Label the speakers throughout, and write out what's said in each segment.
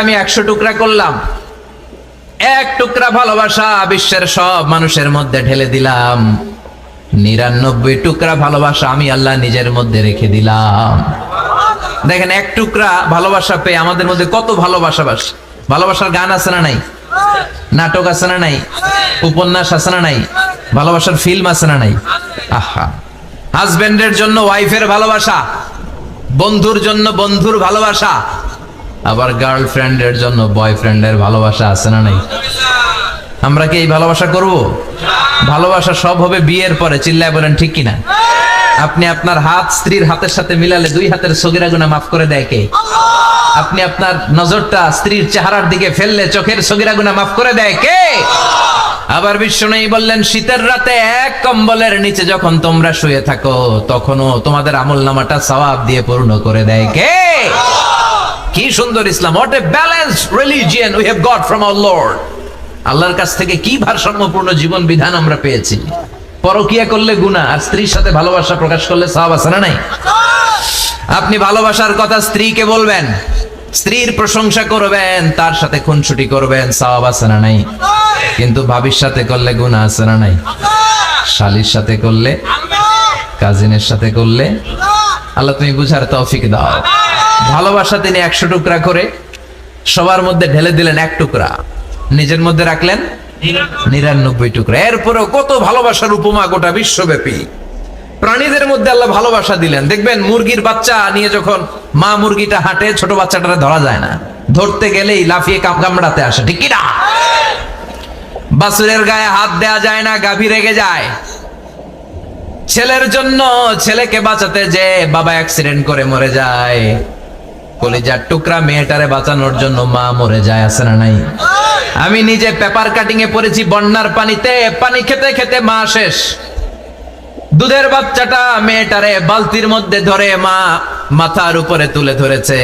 Speaker 1: আমি 100 টুকরা করলাম, এক টুকরা ভালোবাসা বিশ্বের সব মানুষের মধ্যে ঢেলে দিলাম, 99 টুকরা ভালোবাসা আমি আল্লাহ নিজের মধ্যে রেখে দিলাম। দেখেন, এক টুকরা ভালোবাসা পেয়ে আমাদের মধ্যে কত ভালোবাসার গান আছে না নাই, নাটক আছে না নাই, উপন্যাস আছে না নাই, ভালোবাসার ফিল্ম আছে না নাই। আহা, হাজবেন্ডের জন্য ওয়াইফের ভালোবাসা, বন্ধুর জন্য বন্ধুর ভালোবাসা, আবার গার্লফ্রেন্ডের জন্য বয়ফ্রেন্ডের ভালোবাসা আছে না নাই। আমরা কি এই ভালোবাসা করব? ভালোবাসা সব হবে বিয়ের পরে। চিল্লায় বলেন ঠিক কিনা? আপনি আপনার হাত স্ত্রীর হাতের সাথে মিলালে 2 হাতের সগীরা গুনাহ মাফ করে দেয় কে? আপনি আপনার নজরটা স্ত্রীর চেহারার দিকে ফেললে চোখের সগীরা গুনাহ মাফ করে দেয় কে? আবার বিশ্বনবী বললেন, শীতের রাতে এক কম্বলের নিচে যখন তোমরা শুয়ে থাকো তখনও তোমাদের আমলনামাটা সওয়াব দিয়ে পূর্ণ করে দেয় কে? কি সুন্দর Islam! What a balanced religion we have got from our lord. আল্লাহর কাছ থেকে কি ভারসাম্যপূর্ণ জীবন বিধান আমরা পেয়েছি। পরকিয়া করলে গুনাহ, আর স্ত্রীর সাথে ভালোবাসা প্রকাশ করলে সওয়াব আছে না নাই? আপনি ভালোবাসার কথা স্ত্রীকে বলবেন, স্ত্রীর প্রশংসা করবেন, তার সাথে খুনসুটি করবেন, সওয়াব আছে না নাই? কিন্তু ভাবির সাথে করলে গুনাহ আছে না নাই? শালীর সাথে করলে, কাজিনের সাথে করলে, আল্লাহ তুমি বুঝার তৌফিক দাও। ভালোবাসা তিনি 100 টুকরা করে সবার মধ্যে ঢেলে দিলেন, 1 টুকরা নিজের মধ্যে রাখলেন 99 টুকরা। এরপরেও কত ভালোবাসার উপমা গোটা বিশ্বব্যাপী। প্রাণীদের মধ্যে আল্লাহ ভালোবাসা দিলেন। দেখবেন মুরগির বাচ্চা নিয়ে যখন মা মুরগিটা হাঁটে, ছোট বাচ্চাটারে ধরা যায় না, ধরতে গেলেই লাফিয়ে কামড়াতে আসে, ঠিক কি না? বাছুরের গায়ে হাত দেয়া যায় না, গাভী রেগে যায়। ছেলের জন্য ছেলেকে বাঁচাতে যে বাবা অ্যাক্সিডেন্ট করে মরে যায়, কলিজার টুকরা মেয়েটারে বাঁচানোর জন্য মা মরে যায়, আছে না নাই? আমি নিজে পেপার কাটিং এ পড়েছি, বন্যার পানিতে পানি খেতে খেতে মা শেষ। দুধের বাচ্চাটা মেয়েটারে বালতির মধ্যে ধরে মা মাথার উপরে তুলে ধরেছে,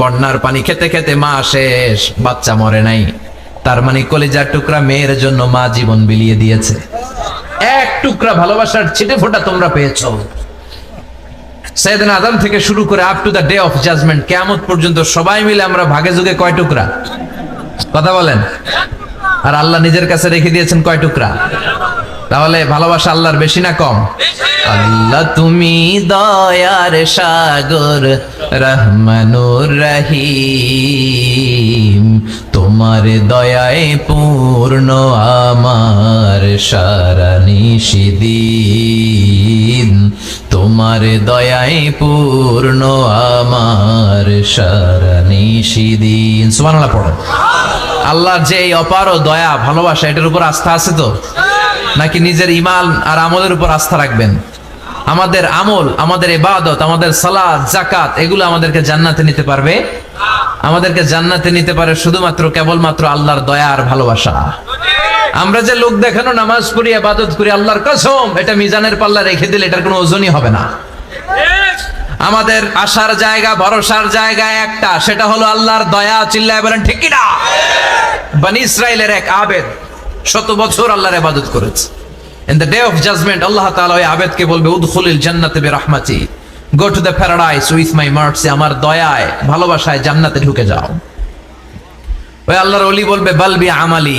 Speaker 1: বন্যার পানি খেতে খেতে মা শেষ, বাচ্চা মরে নাই। তার মানে কলিজার টুকরা মেয়ের জন্য মা জীবন বিলিয়ে দিয়েছে। 1 টুকরা ভালোবাসার ছিটে ফোঁটা তোমরা পেয়েছো। সাইয়েদনা আদম থেকে শুরু করে up to the day of judgement, কিয়ামত পর্যন্ত সবাই মিলে আমরা ভাগে যুগে কয় টুকরা? কথা বলেন। আর আল্লাহ নিজের কাছে রেখে দিয়েছেন কয় টুকরা? তাহলে ভালোবাসা আল্লাহর বেশি না কম? আল্লাহ তুমি দয়ার সাগর, রহমানুর রহিম, তোমার দয়ায় পূর্ণ আমার সারা নিশিদিন, তোমার দয়ায় পূর্ণ আমার সারা নিশিদিন। সুবহানাল্লাহ পড়ো। আল্লাহর যে এই অপার দয়া ভালোবাসা, এটার উপর আস্থা আছে তো? নাকি নিজের ঈমান আর আমলের উপর আস্থা রাখবেন? আমাদের আমল, আমাদের ইবাদত, আমাদের সালাত, যাকাত, এগুলো আমাদেরকে জান্নাতে নিতে পারবে? আমাদেরকে জান্নাতে নিতে পারে শুধুমাত্র কেবলমাত্র আল্লাহর দয়া আর ভালোবাসা। আমরা যে লোক দেখানো নামাজ পড়ি, ইবাদত করি, আল্লাহর কসম এটা মিজানের পাল্লা রেখে দিলে এটার কোনো ওজনই হবে না। আমাদের আশার জায়গা, ভরসার জায়গা একটা, সেটা হলো আল্লাহর দয়া। চিল্লায় বলেন ঠিক কি না? বনি ইসরাইলের এক আবেদ 100 বছর আল্লাহর ইবাদত করেছে। In the day of judgment আল্লাহ তাআলা ওই আবেদকে বলবে, উদখুলিল জান্নাতে বিরাহমাতি, go to the paradise with my mercy, আমার দয়ায় ভালোবাসায় জান্নাতে ঢুকে যাও। ওই আল্লাহর ওলি বলবে, বালবি আমালি,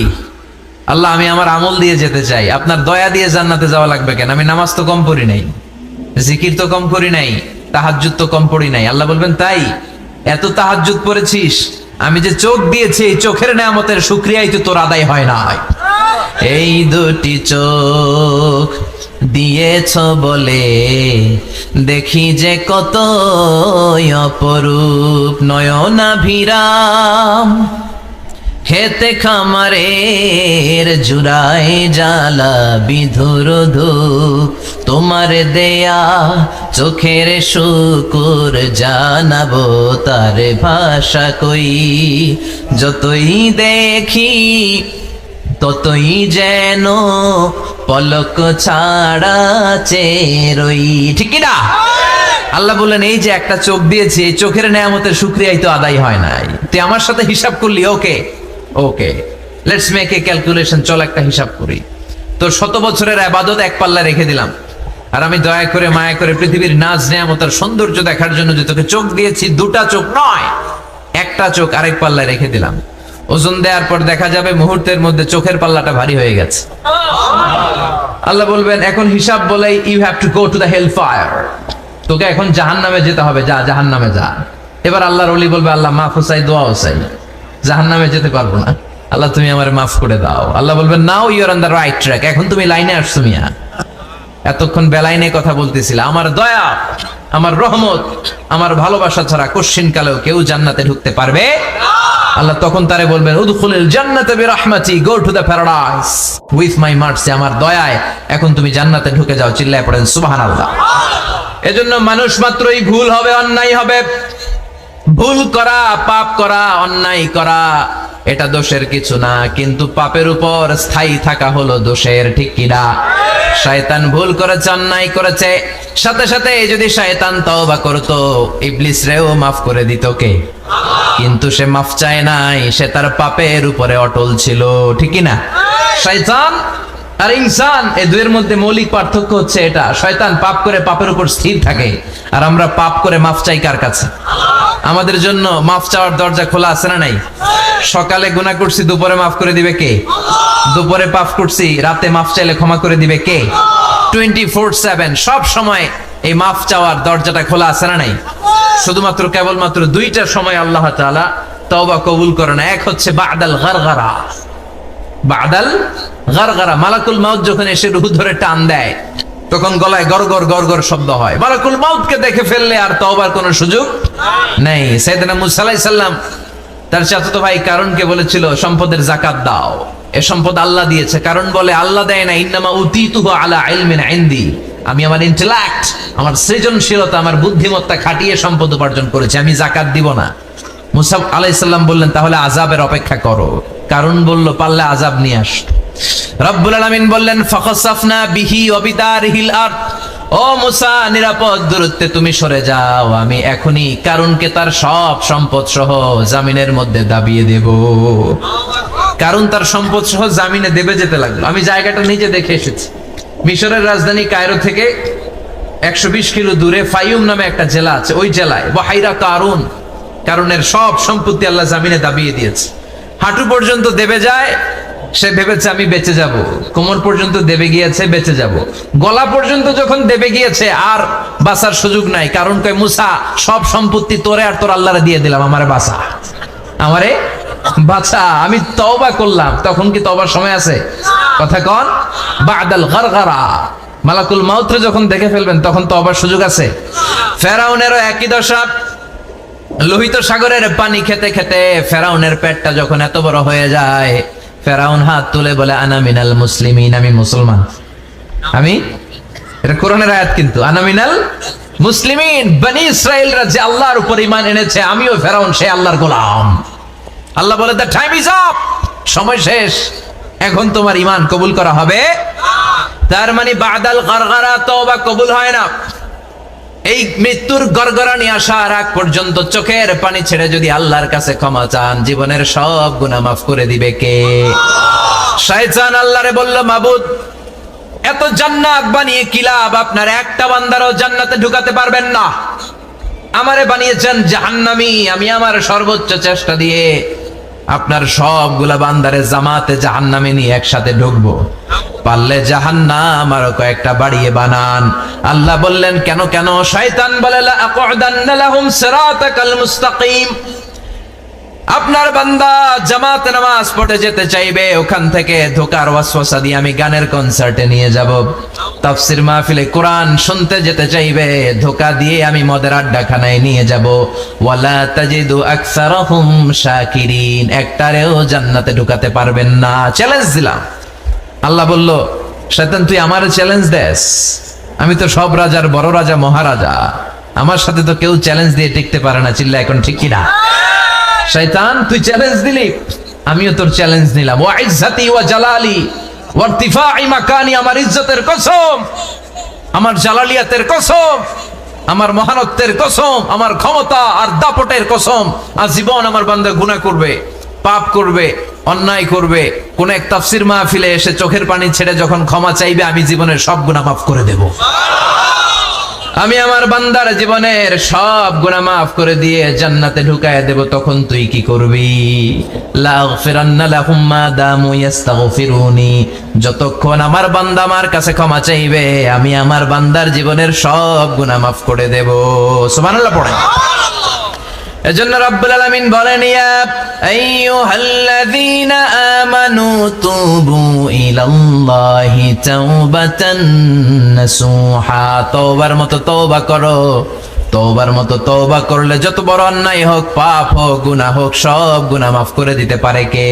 Speaker 1: আল্লাহ আমি আমার আমল দিয়ে যেতে চাই, আপনার দয়া দিয়ে জান্নাতে যাওয়া লাগবে কেন? আমি নামাজ তো কম পড়ি নাই, জিকির তো কম করি নাই, তাহাজ্জুদ তো কম পড়ি নাই। আল্লাহ বলবেন, তাই এত তাহাজ্জুদ পড়েছিস, আমি যে চোখ দিয়েছি এই চোখের নেয়ামতের শুকরিয়াই তো তোর আদায় হয় না। এই 2টি চোখ দিয়েছ বলে দেখি যে কত অপরূপ, নয়নাভিরাম খেতে খামারের জুড়ায় জ্বালা বিধুর ধূপ, তোমার দেয়া চোখের শুকুর জানাবো তার ভাষা কই, যতই দেখি ততই যেন পলক ছাড়া চেরই, ঠিক কি না? আল্লাহ বললেন, এই যে একটা চোখ দিয়েছি, এই চোখের নেয়ামতের শুকরিয়াই তো আদায় হয় নাই। তুই আমার সাথে হিসাব করলি, ওকে ওকে, লেটস মেক এ ক্যালকুলেশন, চল একটা হিসাব করি। তোর 100 বছরের ইবাদত এক পাল্লা রেখে দিলাম, আর আমি দয়া করে মায়া করে পৃথিবীর নাজ নেয়ামতের সৌন্দর্য দেখার জন্য যে তোকে চোখ দিয়েছি, 2টা চোখ নয়, একটা চোখ আরেক পাল্লায় রেখে দিলাম। ওজন দেওয়ার পর দেখা যাবে মুহূর্তের মধ্যে চোখের পাল্লাটা ভারী হয়ে গেছে। আল্লাহ বলবেন এখন হিসাব বলে you have to go to the hell fire, তোকে এখন জাহান্নামে যেতে হবে, যা জাহান্নামে যা। এবার আল্লাহর ওলি বলবে আল্লাহ মাফ চাই, দোয়াও চাই, জাহান্নামে যেতে পারবো না, আল্লাহ তুমি আমার মাফ করে দাও। আল্লাহ বলবেন now you are on the right track, এখন তুমি লাইনে আসছো মিয়া, এতক্ষণ বেলাইনে কথা বলতেছিল। আমার দয়া, আমার রহমত, আমার ভালোবাসা ছাড়া কোশ্চিন কালেও কেউ জান্নাতে ঢুকতে পারবে আল্লাহ তখন তারে বলবেন উদখুলিল জান্নাতা বিরহমাতি, go to the paradise with my mercy, আমার দয়ায় এখন তুমি জান্নাতে ঢুকে যাও। চিল্লায় পড়েন সুবহানাল্লাহ। এজন্য মানুষ মাত্রই ভুল হবে, অন্যায় হবে। ভুল করা, পাপ করা, অন্যায় করা এটা দোষের কিছু না, কিন্তু পাপের উপর স্থায়ী থাকা হলো দোষের, ঠিক কিনা? শয়তান ভুল করেছে, অন্যায় করেছে, সাথে সাথে যদি শয়তান তওবা করতো ইবলিস রেও মাফ করে দিত কে? কিন্তু সে মাফ চায় নাই, সে তার পাপের উপরে অটল ছিল, ঠিক কিনা? শয়তান আর ইনসান এই দুইয়ের মধ্যে মৌলিক পার্থক্য হচ্ছে এটা, শয়তান পাপ করে পাপের উপর স্থির থাকে, আর আমরা পাপ করে মাফ চাই কার কাছে? আমাদের জন্য মাফ চাওয়ার দরজা খোলা আছে না নাই? সকালে গুনাহ করছি, দুপুরে মাফ করে দিবে কে? দুপুরে পাপ করছি, রাতে মাফ চাইলে ক্ষমা করে দিবে কে? 24/7 সব সময় এই মাফ চাওয়ার দরজাটা খোলা আছে না নাই? শুধুমাত্র কেবলমাত্র দুইটা সময় আল্লাহ তাআলা তওবা কবুল করে না। এক হচ্ছে বাদাল গারগারা, বাদাল গারগারা, মালাকুল মাউত যখন এসে রূহ ধরে টান দেয় তখন গলায় গরগর গরগর শব্দ হয়। মালাকুল মাউতকে দেখে ফেললে আর তওবার কোনো সুযোগ নেই। সাইয়েদনা মুসা আলাইহিস সালাম তার চাচাতো ভাই কারণকে বলেছিল সম্পদের যাকাত দাও, এ সম্পদ আল্লাহ দিয়েছে। কারণ বলে আল্লাহ দেয় না, ইন্নামা উতিতুহু আলা ইলমিন ইনদি, আমি আমার ইন্টেলেক্ট, আমার সৃজনশীলতা, আমার বুদ্ধিমত্তা খাটিয়ে সম্পদ উপার্জন করেছি, আমি যাকাত দিব না। মুসা আলাইহিস সালাম বললেন তাহলে আযাবের অপেক্ষা করো। কারণ বলল পারলে আযাব নিয়ে আস। রব্বুল আলামিন বললেন ফাখাসাফনা বিহি ওয়া বিদারিহিল আরদ, ও মুসা নিরাপদ দূরত্বে তুমি সরে যাও, আমি এখনই কারুনকে তার সব সম্পদ সহ জামিনের মধ্যে দাবিয়ে দেব। কারণ তার সম্পদ সহ জামিনে দেবে যেতে লাগলো। আমি জায়গাটা নিজে দেখে এসেছি। মিশরের রাজধানী কায়রো থেকে 120 কিলো দূরে ফাইয়ুম নামে একটা জেলা আছে, ওই জেলায় বাহিরা কারুন, কারণের সব সম্পত্তি আল্লাহ জামিনে দাবিয়ে দিয়েছে। হাঁটু পর্যন্ত দেবে যায়, সে ভেবেছে আমি বেঁচে যাব, কোমর পর্যন্ত দেবে গিয়েছে বেঁচে যাব, গলা পর্যন্ত যখন দেবে গিয়েছে আর বাঁচার সুযোগ নাই। কারণ কয় মুসা সব সম্পত্তি তোরে আর তোর আল্লাহরে দিয়ে দিলাম, আমারে বাঁচা, আমারে বাঁচা, আমি তওবা করলাম। তখন কি তওবার সময় আছে? কথা কন, বাদাল গারগারা, মালাকুল মাউতরে যখন দেখে ফেলবেন তখন তওবার সুযোগ আছে। ফেরাউনেরও একই দশা। লোহিত সাগরের পানি খেতে খেতে ফেরাউনের পেটটা যখন এত বড় হয়ে যায়, ফেরাউন হাত তুলে বলে আনা মিনাল মুসলিমিন, আমি মুসলমান। আমি, এটা কোরআনের আয়াত কিন্তু, আনা মিনাল মুসলিমিন, বনি ইসরাইলরা যে আল্লাহর উপর ঈমান এনেছে, আমিও ফেরাউন সে আল্লাহর গোলাম। আল্লাহ বলে দ্য টাইম ইজ আপ, সময় শেষ, এখন তোমার ঈমান কবুল করা হবে। তার মানে বাদাল গারগারা তওবা কবুল হয় না। এই মৃত্যুর গড়গড়ানি আসার আগ পর্যন্ত চোখের পানি ছেড়ে যদি আল্লাহর কাছে ক্ষমা চান, জীবনের সব গুনাহ মাফ করে দিবে কে? শয়তান আল্লাহরে বলল মাবুদ এত জান্নাত বানিয়ে কি লাভ, আপনার একটা বান্দারও জান্নাতে ঢুকাতে পারবেন না, আমারে বানিয়েছেন জাহান্নামী, আমি আমার সর্বোচ্চ চেষ্টা দিয়ে আপনার সবগুলা বান্দারে জামাতে জাহান্নামে নিয়ে একসাথে ঢুকবো, পারলে জাহান্নাম আরো কয়েকটা বাড়িয়ে বানান। আল্লাহ বললেন কেন কেন? শয়তান বলে লা আকুদান্না লাহুম সিরাতাকাল মুস্তাকিম, আপনার বান্দা জামাতে নামাজ পড়তে যেতে চাইবে, ওখান থেকে ধোকার ওয়াসওয়াসা দিয়ে আমি গানের কনসার্টে নিয়ে যাব, তাফসীর মাহফিলে কোরআন শুনতে যেতে চাইবে, ধোকা দিয়ে আমি মদের আড্ডাখানায় নিয়ে যাব। ওয়ালা তাজিদু আকসারাহুম শাকিরিন, একটারেও জান্নাতে ঢুকাতে পারবেন না। চ্যালেঞ্জ দিলাম। আল্লাহ বলল শয়তান তুই আমার চ্যালেঞ্জ দেস, আমি তো সব রাজার বড় রাজা, মহারাজা, আমার সাথে তো কেউ চ্যালেঞ্জ দিয়ে টিকতে পারে না। চিল্লা এখন ঠিক কিনা? শয়তান তুই চ্যালেঞ্জ দিলি, আমিও তোর চ্যালেঞ্জ নিলাম। ওয়া ইজ্জতি ওয়া জালালি ওয়া ইরতিফাই মাকানি, আমার ইজ্জতের কসম, আমার জালালিয়াতের কসম, আমার মহানত্বের কসম, আমার ক্ষমতা আর দাপটের কসম, আজীবন আমার বান্দা গুনাহ করবে, পাপ করবে, অন্যায় করবে, কোন এক তাফসীর মাহফিলে এসে চোখের পানি ছেড়ে যখন ক্ষমা চাইবে, আমি জীবনের সব গুনাহ মাফ করে দেব। আমি আমার বান্দার জীবনের সব গুনাহ মাফ করে দিয়ে জান্নাতে ঢুকায় দেব, তখন তুই কি করবি? লাগফিরান্না লাহুম মা দামু ইস্তাগফিরুনি, যতক্ষণ আমার বান্দা আমার কাছে ক্ষমা চাইবে আমি আমার বান্দার জীবনের সব গুনাহ মাফ করে দেব। সুবহানাল্লাহ পড়ে। এজন্য রব্বুল আলামিন বলেন, ইয়া আইয়ুহাল্লাযীনা আমানু তুবু ইলাল্লাহি তাওবাতান নাসুহা, তওবার মতো তওবা করো। তওবার মতো তওবা করলে যত বড় অন্যায় হোক, পাপ হোক, গুনাহ হোক, সব গুনাহ মাফ করে দিতে পারে কে?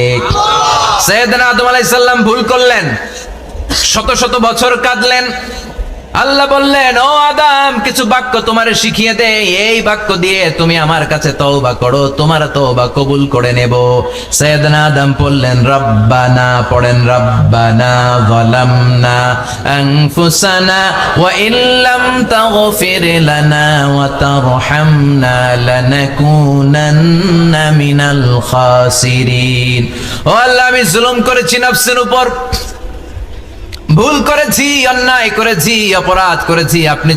Speaker 1: সাইয়েদনা আদম আলাইহিস সালাম ভুল করলেন, শত শত বছর কাঁদলেন। আল্লাহ বললেন, ও আদম, কিছু বাক্য তোমারে শিখিয়ে দে, এই বাক্য দিয়ে তুমি আমার কাছে তওবা করো, তোমার তওবা কবুল করে নেব। সাইয়েদনা আদম বললেন, রব্বানা, পড়েন, রব্বানা যালামনা আনফুসানা ওয়া ইল্লাম তাগফির লানা ওয়া তারহামনা লানাকুনান্না মিনাল খাসিরিন। ও আল্লাহ, আমি জুলুম করেছি নফসের উপর, ভুল করেছি, অন্যায় করেছি, অপরাধ করেছি, আপনি